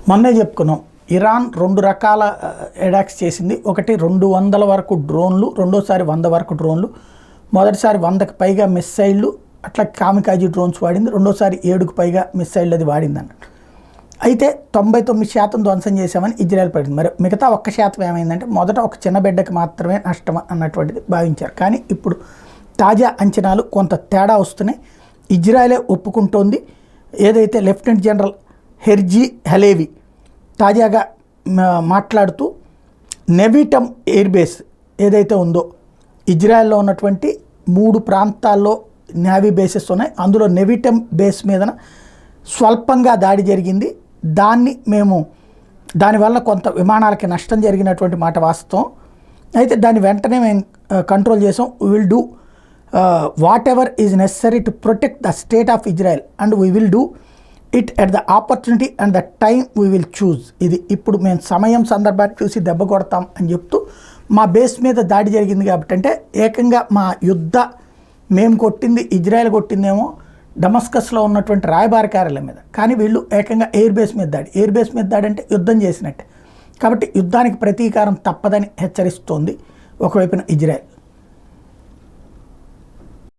మొన్నే చెప్పుకున్నాం, ఇరాన్ 2 రకాల అటాక్స్ చేసింది. ఒకటి 200 వరకు డ్రోన్లు, రెండోసారి 100 వరకు డ్రోన్లు, మొదటిసారి 100కి పైగా మిస్సైళ్ళు, అట్లా కామికాజీ డ్రోన్స్ వాడింది, రెండోసారి 7కు పైగా మిస్సైళ్ళు అది వాడింది అన్నట్టు. అయితే 99% ధ్వంసం చేశామని ఇజ్రాయెల్ పడింది. మరి మిగతా 1% ఏమైందంటే మొదట ఒక చిన్న బిడ్డకి మాత్రమే నష్టం అన్నటువంటిది భావించారు. కానీ ఇప్పుడు తాజా అంచనాలు కొంత తేడా వస్తున్నాయి. ఇజ్రాయెలే ఒప్పుకుంటోంది. ఏదైతే లెఫ్టినెంట్ జనరల్ హెర్జీ హలేవి తాజాగా మాట్లాడుతూ నెవిటమ్ ఎయిర్ బేస్ ఏదైతే ఉందో, ఇజ్రాయెల్లో ఉన్నటువంటి 3 ప్రాంతాల్లో నేవీ బేసెస్ ఉన్నాయి. అందులో నెవిటమ్ బేస్ మీదన స్వల్పంగా దాడి జరిగింది. దానివల్ల కొంత విమానాలకి నష్టం జరిగినటువంటి మాట వాస్తవం. అయితే దాన్ని వెంటనే మేము కంట్రోల్ చేసాం. We will do what ever is necessary to protect the state of Israel and we will do it at the opportunity and the time we will choose. ఇది ఇప్పుడు మేము సమయం సందర్భాన్ని చూసి దెబ్బ కొడతాం అని చెప్తూ, మా బేస్ మీద దాడి జరిగింది కాబట్టి, అంటే ఏకంగా మా మేము కొట్టింది ఇజ్రాయెల్ కొట్టిందేమో డమస్కస్లో ఉన్నటువంటి రాయబార కార్యాలయం మీద, కానీ వీళ్ళు ఏకంగా ఎయిర్ బేస్ మీద దాడి అంటే యుద్ధం చేసినట్టే. కాబట్టి యుద్ధానికి ప్రతీకారం తప్పదని హెచ్చరిస్తోంది ఒకవైపున ఇజ్రాయెల్.